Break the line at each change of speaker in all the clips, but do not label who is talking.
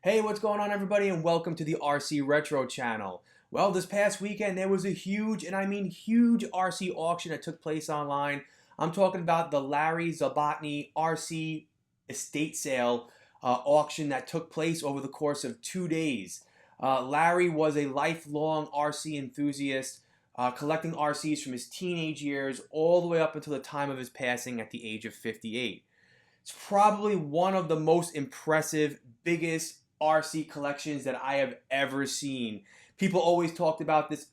Hey, what's going on everybody, and welcome to the RC Retro channel. Well, this past weekend there was a huge, and I mean huge, RC auction that took place online. I'm talking about the Larry Zabolotny RC estate sale auction that took place over the course of 2 days. Larry was a lifelong RC enthusiast, collecting RCs from his teenage years all the way up until the time of his passing at the age of 58. It's probably one of the most impressive, biggest RC collections that I have ever seen. People always talked about this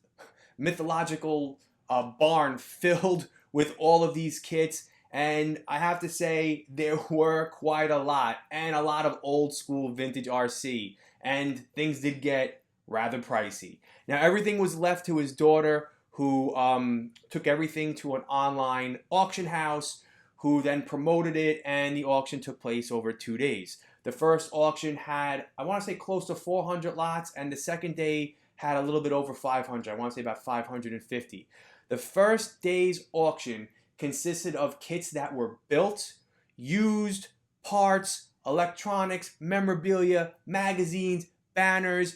mythological barn filled with all of these kits, and I have to say there were quite a lot, and a lot of old school vintage RC, and things did get rather pricey. Now everything was left to his daughter, who took everything to an online auction house, who then promoted it, and the auction took place over 2 days. The first auction had, I want to say, close to 400 lots, and the second day had a little bit over 500. I want to say about 550. The first day's auction consisted of kits that were built, used, parts, electronics, memorabilia, magazines, banners,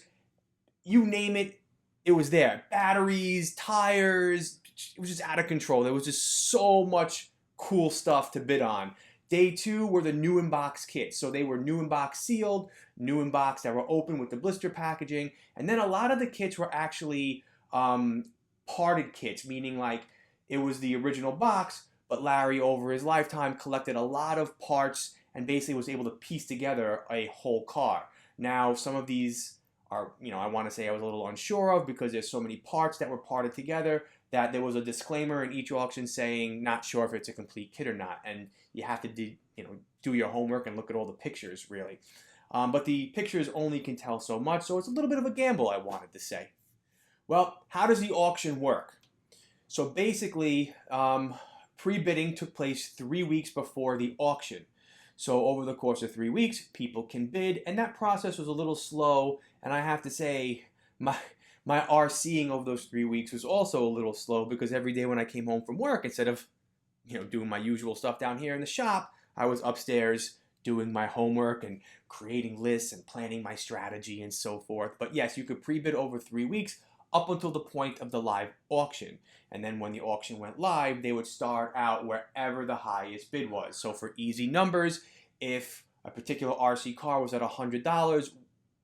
you name it, it was there. Batteries, tires, it was just out of control. There was just so much cool stuff to bid on. Day two were the new in box kits. So they were new in box sealed, new in box that were open with the blister packaging. And then a lot of the kits were actually parted kits, meaning like it was the original box, but Larry over his lifetime collected a lot of parts and basically was able to piece together a whole car. Now some of these are, I want to say I was a little unsure of, because there's so many parts that were parted together that there was a disclaimer in each auction saying not sure if it's a complete kit or not, and you have to do your homework and look at all the pictures really. But the pictures only can tell so much, so it's a little bit of a gamble, I wanted to say. Well, how does the auction work? So basically, pre-bidding took place 3 weeks before the auction. So over the course of 3 weeks, people can bid, and that process was a little slow, and I have to say, my RCing over those 3 weeks was also a little slow, because every day when I came home from work, instead of doing my usual stuff down here in the shop, I was upstairs doing my homework and creating lists and planning my strategy and so forth. But yes, you could pre-bid over 3 weeks up until the point of the live auction. And then when the auction went live, they would start out wherever the highest bid was. So for easy numbers, if a particular RC car was at $100,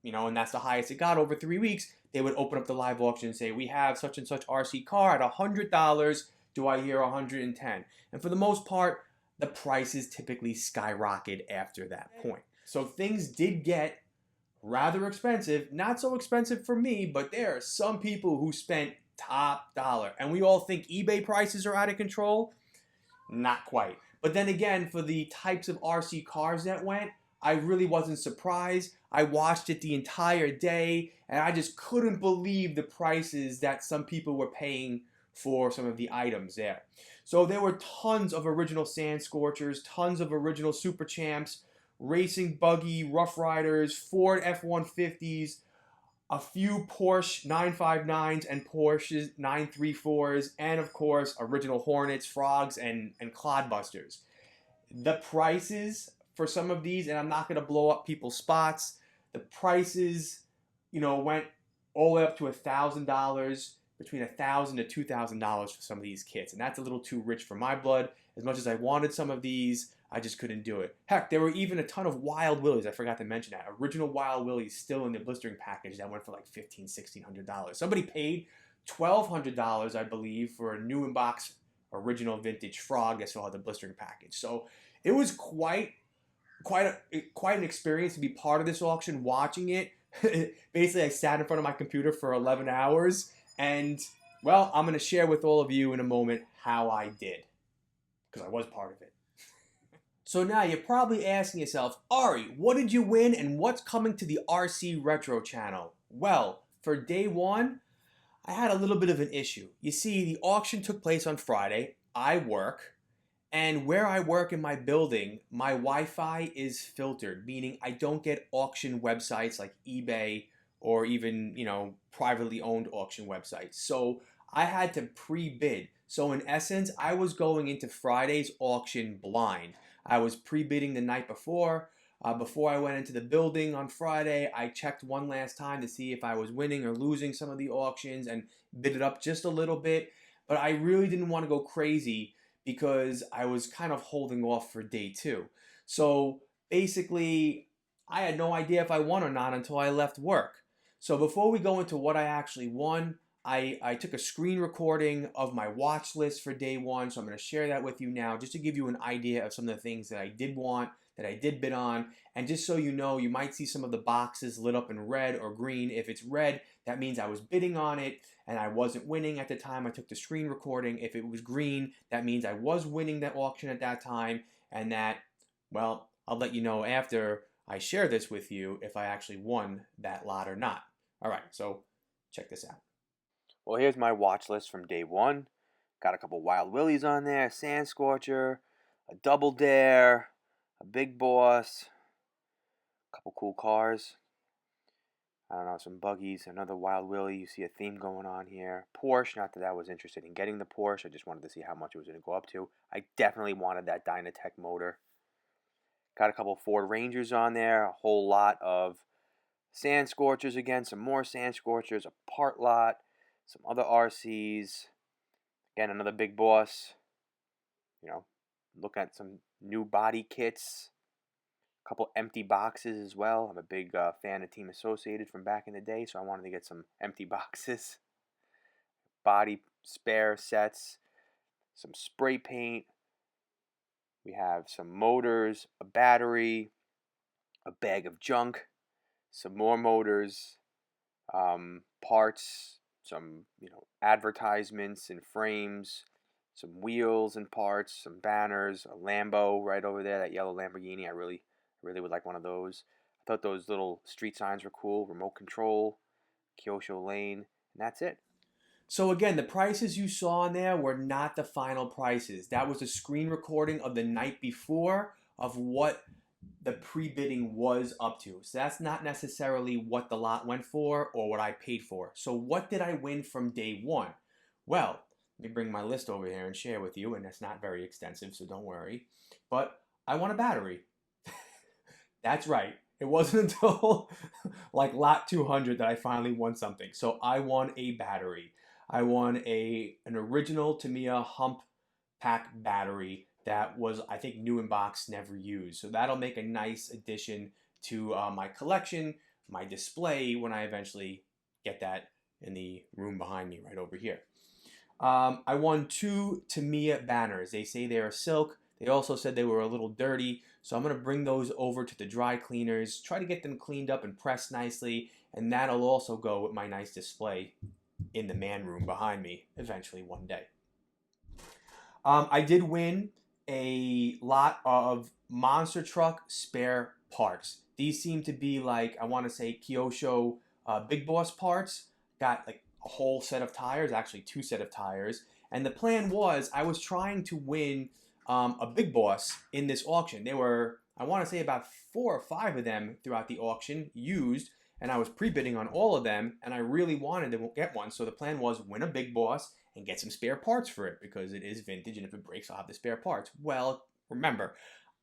and that's the highest it got over 3 weeks, they would open up the live auction and say, we have such and such RC car at $100. Do I hear 110? And for the most part, the prices typically skyrocket after that point. So things did get rather expensive. Not so expensive for me, but there are some people who spent top dollar. And we all think eBay prices are out of control. Not quite. But then again, for the types of RC cars that went, I really wasn't surprised. I watched it the entire day, and I just couldn't believe the prices that some people were paying for some of the items there. So there were tons of original Sand Scorchers, tons of original Super Champs, racing buggy, Rough Riders, Ford F-150s, a few Porsche 959s and Porsche 934s, and of course original Hornets, Frogs, and Clodbusters. The prices for some of these, and I'm not going to blow up people's spots, the prices, went all the way up to $1,000, between $1,000 to $2,000 for some of these kits, and that's a little too rich for my blood. As much as I wanted some of these, I just couldn't do it. Heck, there were even a ton of Wild Willies. I forgot to mention that. Original Wild Willies still in the blistering package that went for like $1,500, $1,600. Somebody paid $1,200, I believe, for a new in box original vintage Frog that still had the blistering package. So it was quite an experience to be part of this auction, watching it. Basically, I sat in front of my computer for 11 hours, and, well, I'm going to share with all of you in a moment how I did, because I was part of it. So now you're probably asking yourself, Ari, what did you win, and what's coming to the RC Retro channel? Well, for day one, I had a little bit of an issue. You see, the auction took place on Friday. I work. And where I work in my building, my Wi-Fi is filtered, meaning I don't get auction websites like eBay or even, privately owned auction websites. So I had to pre-bid. So in essence, I was going into Friday's auction blind. I was pre-bidding the night before. Before I went into the building on Friday, I checked one last time to see if I was winning or losing some of the auctions and bid it up just a little bit. But I really didn't want to go crazy because I was kind of holding off for day 2. So basically, I had no idea if I won or not until I left work. So before we go into what I actually won, I took a screen recording of my watch list for day 1, so I'm going to share that with you now just to give you an idea of some of the things that I did want, that I did bid on, and just so you know, you might see some of the boxes lit up in red or green. If it's red, that means I was bidding on it and I wasn't winning at the time I took the screen recording. If it was green, that means I was winning that auction at that time, and that, well, I'll let you know after I share this with you if I actually won that lot or not. All right, so check this out. Well, here's my watch list from day 1. Got a couple Wild Willies on there, Sand Scorcher, a Double Dare, a Big Boss, a couple cool cars. I don't know, some buggies, another Wild Willie. You see a theme going on here. Porsche, not that I was interested in getting the Porsche. I just wanted to see how much it was going to go up to. I definitely wanted that Dynatech motor. Got a couple Ford Rangers on there, a whole lot of Sand Scorchers again, some more Sand Scorchers, a part lot, some other RCs, again, another Big Boss, look at some new body kits, a couple empty boxes as well. I'm a big fan of Team Associated from back in the day, so I wanted to get some empty boxes, body spare sets, some spray paint. We have some motors, a battery, a bag of junk, some more motors, parts, some advertisements and frames, some wheels and parts, some banners, a Lambo right over there, that yellow Lamborghini. I really would like one of those. I thought those little street signs were cool. Remote control, Kyosho Lane, and that's it. So again, the prices you saw in there were not the final prices. That was a screen recording of the night before of what the pre-bidding was up to. So that's not necessarily what the lot went for or what I paid for. So what did I win from day 1? Well, let me bring my list over here and share with you, and it's not very extensive, so don't worry. But I won a battery. That's right. It wasn't until like lot 200 that I finally won something. So I won a battery. I won an original Tamiya hump pack battery that was, I think, new in box, never used. So that'll make a nice addition to my collection, my display, when I eventually get that in the room behind me right over here. I won 2 Tamiya banners. They say they are silk. They also said they were a little dirty. So I'm going to bring those over to the dry cleaners, try to get them cleaned up and pressed nicely, and that'll also go with my nice display in the man room behind me eventually one day. I did win a lot of monster truck spare parts. These seem to be like, I want to say, Kyosho Big Boss parts. Got like a whole set of tires, actually 2 sets of tires. And the plan was I was trying to win a Big Boss in this auction. There were, I want to say, about 4 or 5 of them throughout the auction used, and I was pre-bidding on all of them, and I really wanted to get one. So the plan was win a Big Boss and get some spare parts for it because it is vintage, and if it breaks, I'll have the spare parts. Well, remember,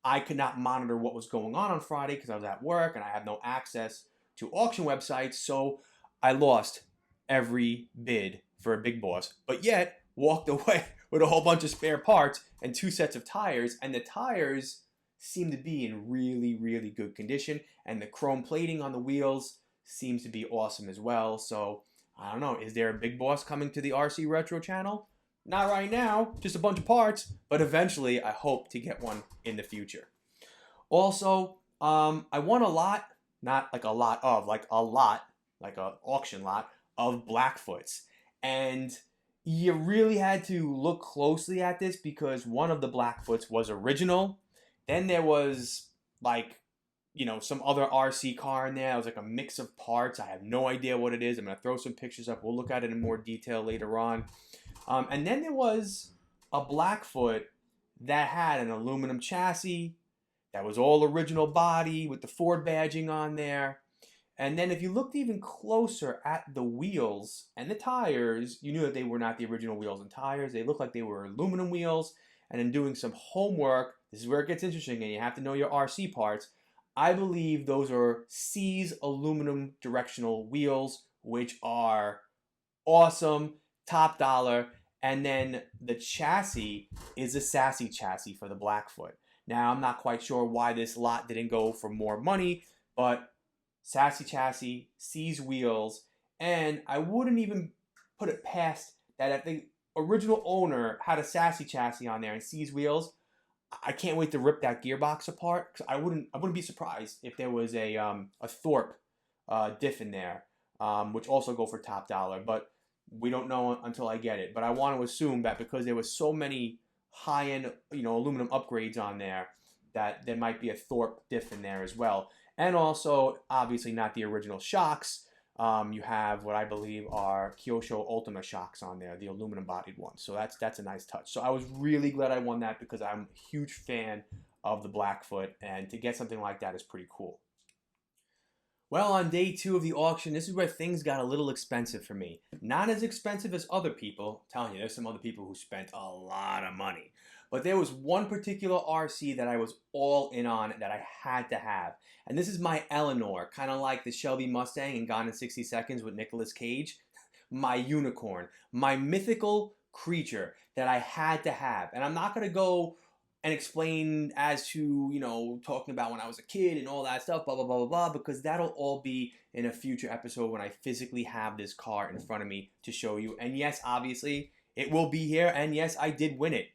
I could not monitor what was going on Friday because I was at work and I have no access to auction websites, so I lost every bid for a Big Boss, but yet walked away with a whole bunch of spare parts and 2 sets of tires, and the tires seem to be in really good condition, and the chrome plating on the wheels seems to be awesome as well. So I don't know, is there a Big Boss coming to the RC Retro channel? Not right now, just a bunch of parts, but eventually I hope to get one in the future. Also, I won a lot, not like a lot of, like a lot, like an auction lot of Blackfoots. And you really had to look closely at this because one of the Blackfoots was original. Then there was like, some other RC car in there. It was like a mix of parts. I have no idea what it is. I'm going to throw some pictures up. We'll look at it in more detail later on. And then there was a Blackfoot that had an aluminum chassis that was all original body with the Ford badging on there. And then if you looked even closer at the wheels and the tires, you knew that they were not the original wheels and tires. They looked like they were aluminum wheels. And in doing some homework, this is where it gets interesting and you have to know your RC parts. I believe those are C's aluminum directional wheels, which are awesome, top dollar. And then the chassis is a Sassy chassis for the Blackfoot. Now, I'm not quite sure why this lot didn't go for more money, but Sassy chassis, C's wheels, and I wouldn't even put it past that if the original owner had a Sassy chassis on there and C's wheels, I can't wait to rip that gearbox apart. Cause I wouldn't be surprised if there was a Thorpe diff in there, which also go for top dollar. But we don't know until I get it. But I want to assume that because there was so many high-end, aluminum upgrades on there, that there might be a Thorpe diff in there as well. And also, obviously, not the original shocks. You have what I believe are Kyosho Ultima shocks on there, the aluminum-bodied ones. So that's a nice touch. So I was really glad I won that because I'm a huge fan of the Blackfoot, and to get something like that is pretty cool. Well, on day 2 of the auction, this is where things got a little expensive for me. Not as expensive as other people. I'm telling you, there's some other people who spent a lot of money. But there was one particular RC that I was all in on that I had to have. And this is my Eleanor, kind of like the Shelby Mustang in Gone in 60 Seconds with Nicolas Cage. My unicorn, my mythical creature that I had to have. And I'm not going to go and explain as to, talking about when I was a kid and all that stuff, blah, blah, blah, blah, blah, because that'll all be in a future episode when I physically have this car in front of me to show you. And yes, obviously, it will be here. And yes, I did win it.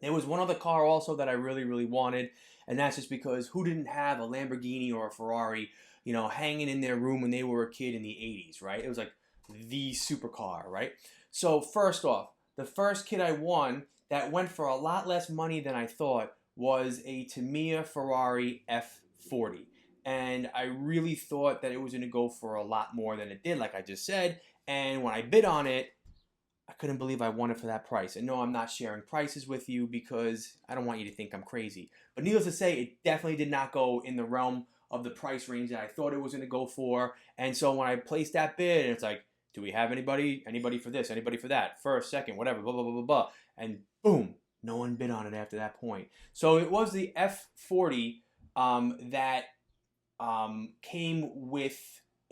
There was one other car also that I really, really wanted, and that's just because who didn't have a Lamborghini or a Ferrari, hanging in their room when they were a kid in the 80s, right? It was like the supercar, right? So first off, the first kit I won that went for a lot less money than I thought was a Tamiya Ferrari F40. And I really thought that it was going to go for a lot more than it did, like I just said. And when I bid on it, I couldn't believe I won it for that price. And no, I'm not sharing prices with you because I don't want you to think I'm crazy. But needless to say, it definitely did not go in the realm of the price range that I thought it was going to go for. And so when I placed that bid, and it's like, do we have anybody for this, anybody for that, first, second, whatever, blah, blah, blah, blah, blah. And boom, no one bid on it after that point. So it was the F40 that came with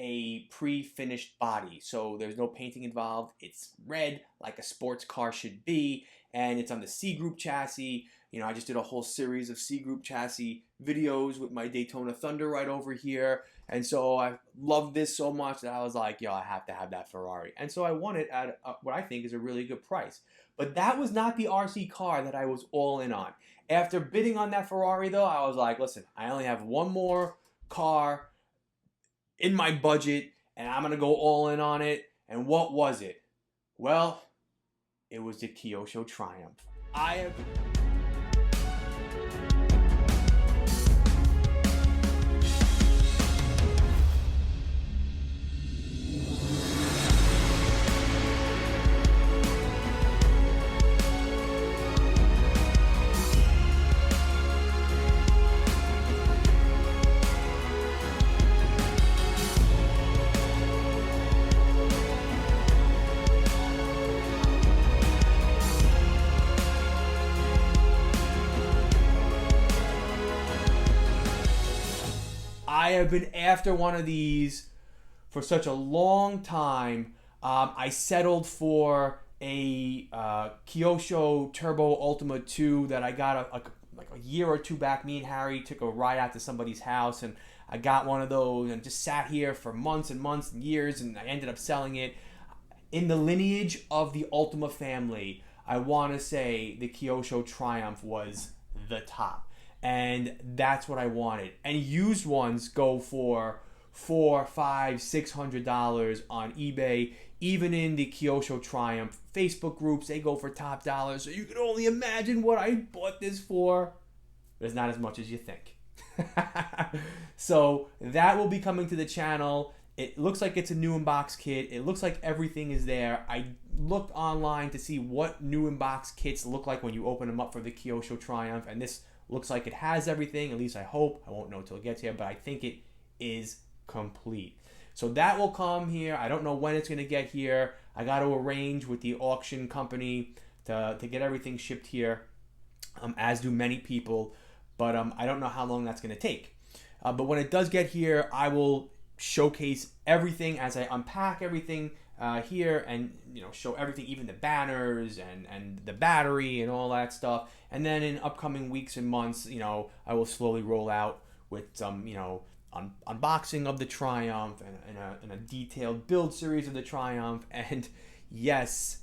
a pre-finished body. So there's no painting involved. It's red like a sports car should be. And it's on the C Group chassis. I just did a whole series of C Group chassis videos with my Daytona Thunder right over here. And so I loved this so much that I was like, yo, I have to have that Ferrari. And so I won it at what I think is a really good price. But that was not the RC car that I was all in on. After bidding on that Ferrari, though, I was like, listen, I only have one more car in my budget, and I'm going to go all in on it. And what was it? Well, it was the Kyosho Triumph. I have been after one of these for such a long time. I settled for a Kyosho Turbo Ultima 2 that I got like a year or two back. Me and Harry took a ride out to somebody's house, and I got one of those and just sat here for months and months and years, and I ended up selling it. In the lineage of the Ultima family, I want to say the Kyosho Triumph was the top. And that's what I wanted. And used ones go for $400, $500, $600 on eBay. Even in the Kyosho Triumph Facebook groups, they go for top dollar. So you can only imagine what I bought this for. It's not as much as you think. So that will be coming to the channel. It looks like it's a new in-box kit. It looks like everything is there. I looked online to see what new in-box kits look like when you open them up for the Kyosho Triumph. And this looks like it has everything, at least I hope. I won't know until it gets here, but I think it is complete. So that will come here. I don't know when it's going to get here. I got to arrange with the auction company to get everything shipped here, as do many people. But I don't know how long that's going to take. But when it does get here, I will showcase everything as I unpack everything here, and show everything, even the banners and the battery and all that stuff. And then in upcoming weeks and months, I will slowly roll out with some unboxing of the Triumph and a detailed build series of the Triumph. And yes,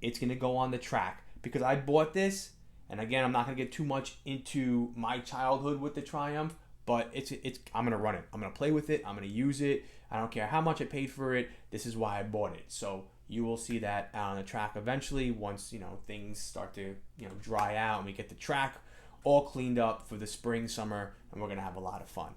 it's gonna go on the track because I bought this. And again, I'm not gonna get too much into my childhood with the Triumph, but I'm gonna run it. I'm gonna play with it. I'm gonna use it. I don't care how much I paid for it. This is why I bought it. So you will see that on the track eventually once things start to dry out and we get the track all cleaned up for the spring, summer, and we're gonna have a lot of fun.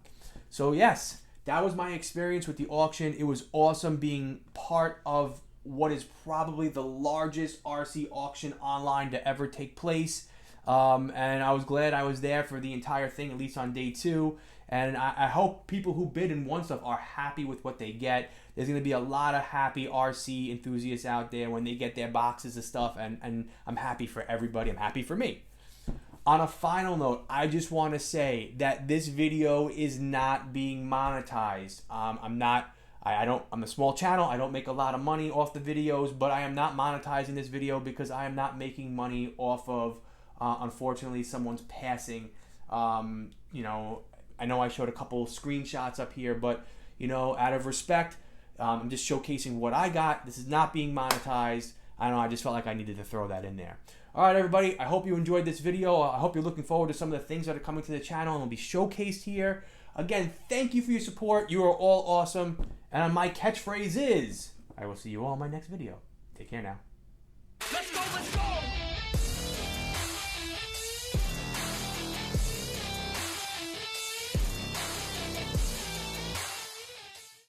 So yes, that was my experience with the auction. It was awesome being part of what is probably the largest RC auction online to ever take place. And I was glad I was there for the entire thing, at least on day 2. And I hope people who bid and won stuff are happy with what they get. There's going to be a lot of happy RC enthusiasts out there when they get their boxes of stuff, and I'm happy for everybody. I'm happy for me. On a final note, I just want to say that this video is not being monetized. I'm a small channel. I don't make a lot of money off the videos, but I am not monetizing this video because I am not making money off of unfortunately someone's passing. I know I showed a couple screenshots up here, but out of respect, I'm just showcasing what I got. This is not being monetized. I don't know, I just felt like I needed to throw that in there. All right, everybody, I hope you enjoyed this video. I hope you're looking forward to some of the things that are coming to the channel and will be showcased here. Again, thank you for your support. You are all awesome. And my catchphrase is, I will see you all in my next video. Take care now.